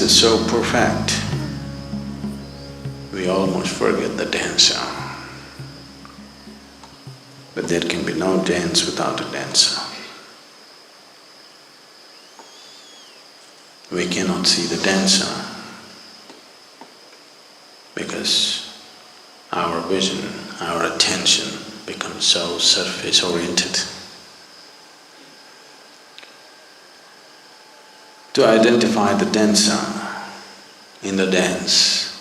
is so perfect, we almost forget the dancer. But there can be no dance without a dancer. We cannot see the dancer because our vision, our attention becomes so surface-oriented. To identify the dancer in the dance,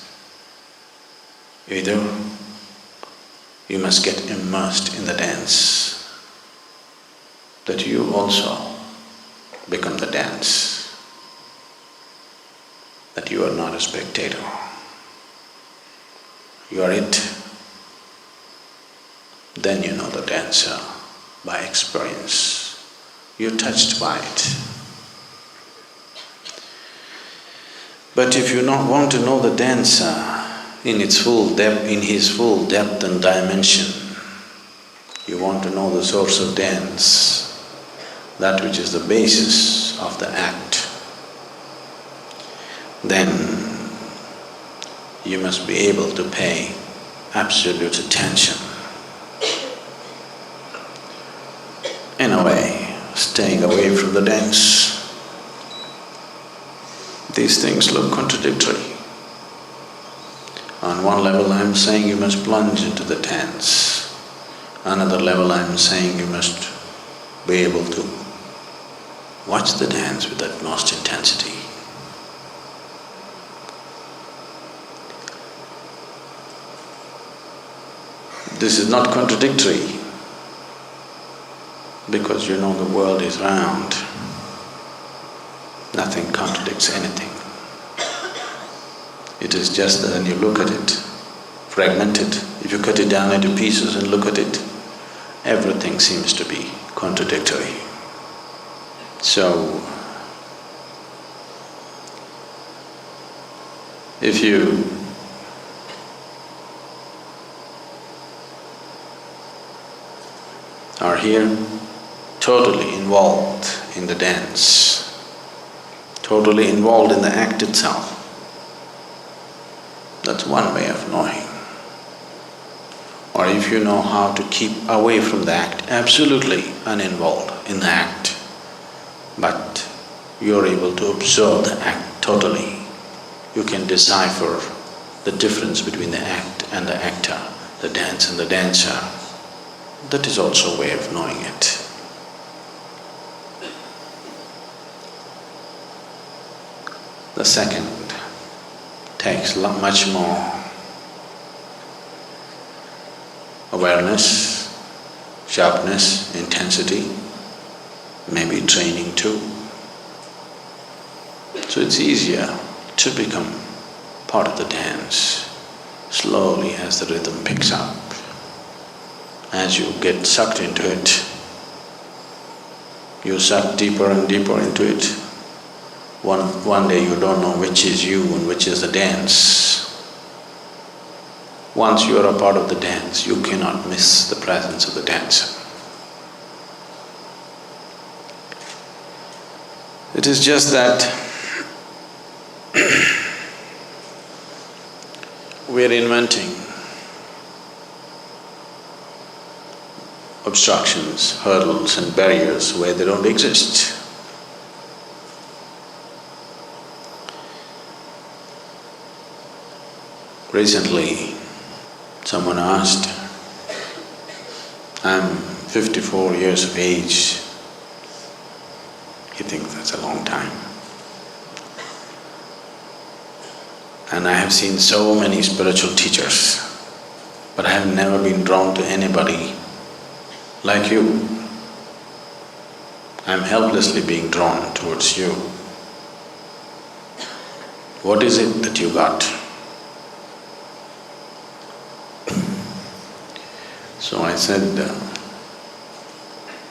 either you must get immersed in the dance, that you also become the dance, that you are not a spectator, you are it. Then you know the dancer by experience, you're touched by it. But if you not want to know the dancer in its full depth, in his full depth and dimension, you want to know the source of dance, that which is the basis of the act, then you must be able to pay absolute attention. In a way, staying away from the dance. These things look contradictory. On one level I'm saying you must plunge into the dance. Another level I'm saying you must be able to watch the dance with utmost intensity. This is not contradictory because you know the world is round. Nothing contradicts anything. It is just that when you look at it, fragmented, if you cut it down into pieces and look at it, everything seems to be contradictory. So, if you are here totally involved in the dance, totally involved in the act itself, that's one way of knowing. Or if you know how to keep away from the act, absolutely uninvolved in the act, but you're able to observe the act totally, you can decipher the difference between the act and the actor, the dance and the dancer. That is also a way of knowing it. The second takes much more awareness, sharpness, intensity, maybe training too. So it's easier to become part of the dance slowly as the rhythm picks up. As you get sucked into it, you suck deeper and deeper into it. One day you don't know which is you and which is the dance. Once you are a part of the dance, you cannot miss the presence of the dancer. It is just that we're inventing obstructions, hurdles and barriers where they don't exist. Recently, someone asked, I'm 54 years of age. He thinks that's a long time. And I have seen so many spiritual teachers, but I have never been drawn to anybody like you. I'm helplessly being drawn towards you. What is it that you got? So I said,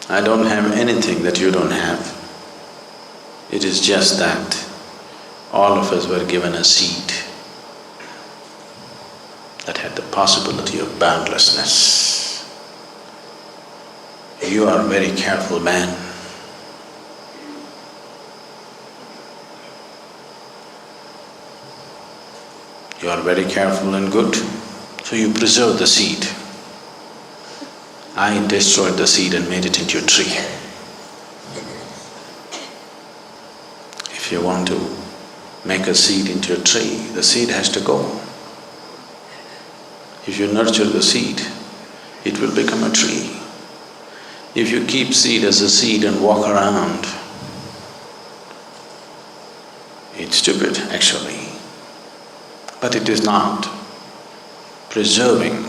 I don't have anything that you don't have. It is just that all of us were given a seed that had the possibility of boundlessness. You are a very careful man. You are very careful and good, so you preserve the seed. I destroyed the seed and made it into a tree. If you want to make a seed into a tree, the seed has to go. If you nurture the seed, it will become a tree. If you keep seed as a seed and walk around, it's stupid actually. But it is not. Preserving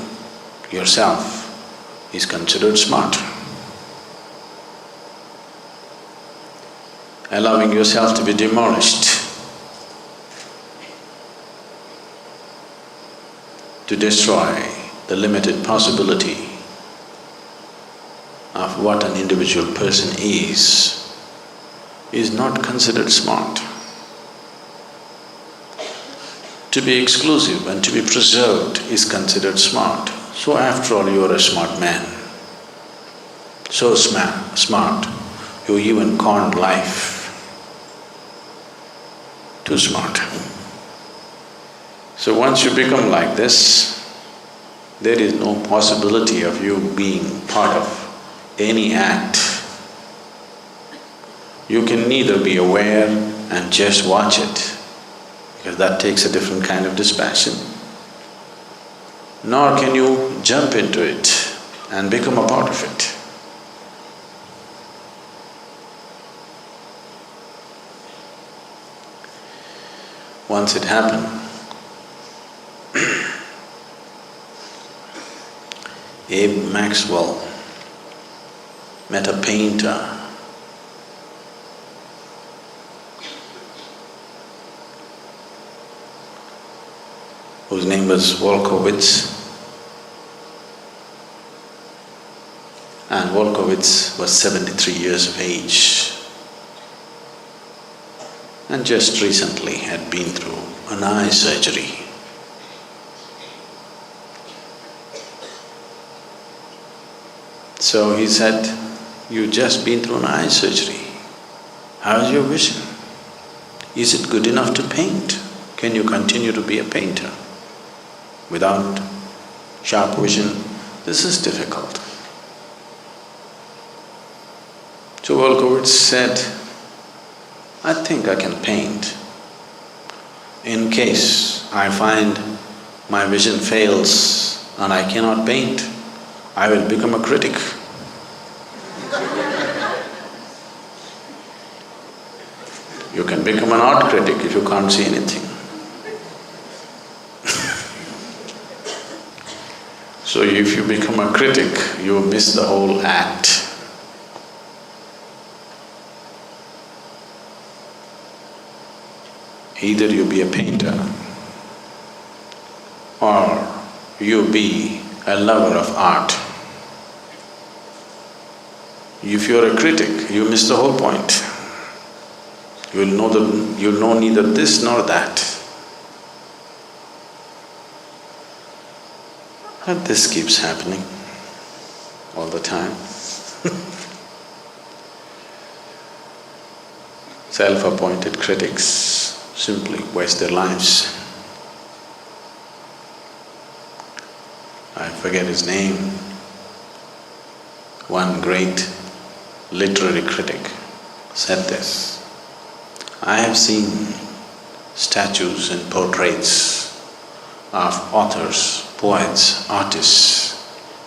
yourself is considered smart. Allowing yourself to be demolished, to destroy the limited possibility of what an individual person is not considered smart. To be exclusive and to be preserved is considered smart. So after all, you are a smart man. So smart, you even conned life. Too smart. So once you become like this, there is no possibility of you being part of any act. You can neither be aware and just watch it, because that takes a different kind of dispassion, nor can you jump into it and become a part of it. Once it happened, Abe Maxwell met a painter whose name was Wolkowitz, and Wolkowitz was 73 years of age and just recently had been through an eye surgery. So he said, "You just been through an eye surgery. How is your vision? Is it good enough to paint? Can you continue to be a painter? Without sharp vision, this is difficult." So Wolkowitz said, "I think I can paint. In case I find my vision fails and I cannot paint, I will become a critic." You can become an art critic if you can't see anything. So if you become a critic, you miss the whole act. Either you be a painter or you be a lover of art. If you're a critic, you miss the whole point. You'll know neither this nor that. And this keeps happening all the time. Self-appointed critics simply waste their lives. I forget his name. One great literary critic said this: "I have seen statues and portraits of authors, poets, artists,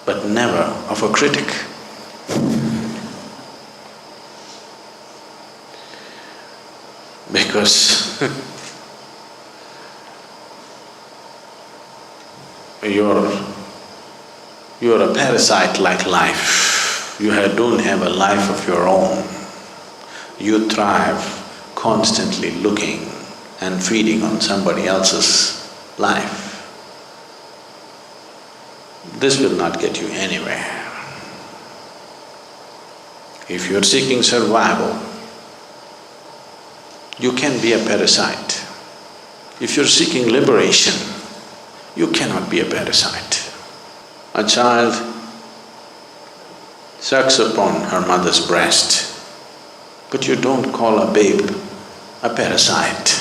but never of a critic." Because you're a parasite like life. You don't have a life of your own. You thrive constantly looking and feeding on somebody else's life. This will not get you anywhere. If you're seeking survival, you can be a parasite. If you're seeking liberation, you cannot be a parasite. A child sucks upon her mother's breast, but you don't call a babe a parasite.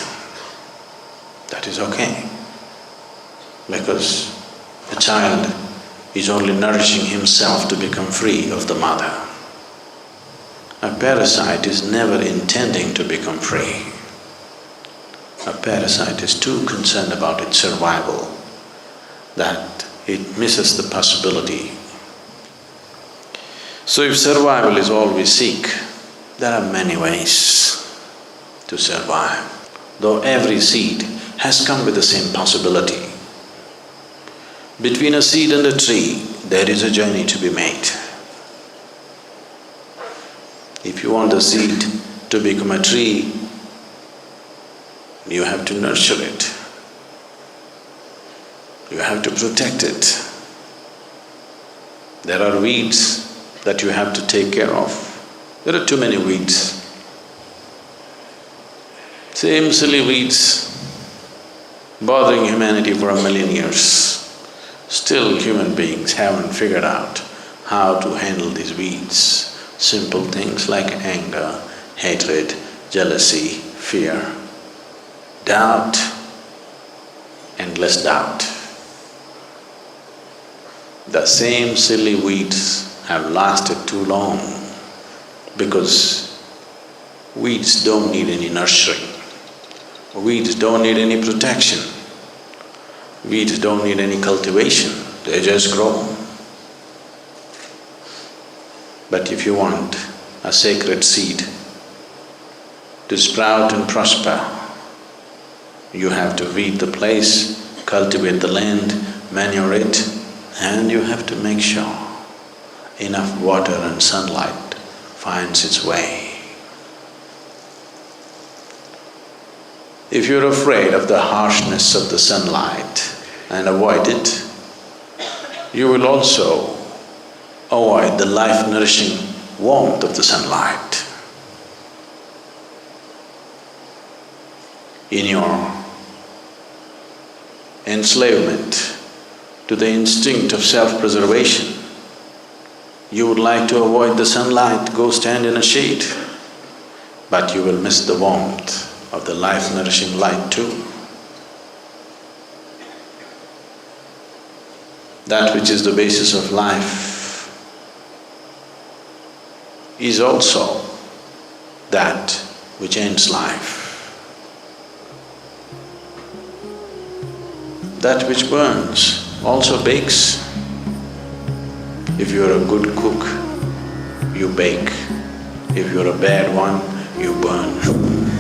That is okay. because a child is only nourishing himself to become free of the mother. A parasite is never intending to become free. A parasite is too concerned about its survival that it misses the possibility. So if survival is all we seek, there are many ways to survive, though every seed has come with the same possibility. Between a seed and a tree, there is a journey to be made. If you want the seed to become a tree, you have to nurture it. You have to protect it. There are weeds that you have to take care of. There are too many weeds. Same silly weeds bothering humanity for 1,000,000 years. Still human beings haven't figured out how to handle these weeds. Simple things like anger, hatred, jealousy, fear, doubt, endless doubt. The same silly weeds have lasted too long because weeds don't need any nurturing. Weeds don't need any protection. Weeds don't need any cultivation, they just grow. But if you want a sacred seed to sprout and prosper, you have to weed the place, cultivate the land, manure it, and you have to make sure enough water and sunlight finds its way. If you're afraid of the harshness of the sunlight and avoid it, you will also avoid the life-nourishing warmth of the sunlight. In your enslavement to the instinct of self-preservation, you would like to avoid the sunlight, go stand in a shade, but you will miss the warmth of the life-nourishing light too. That which is the basis of life is also that which ends life. That which burns also bakes. If you're a good cook, you bake. If you're a bad one, you burn.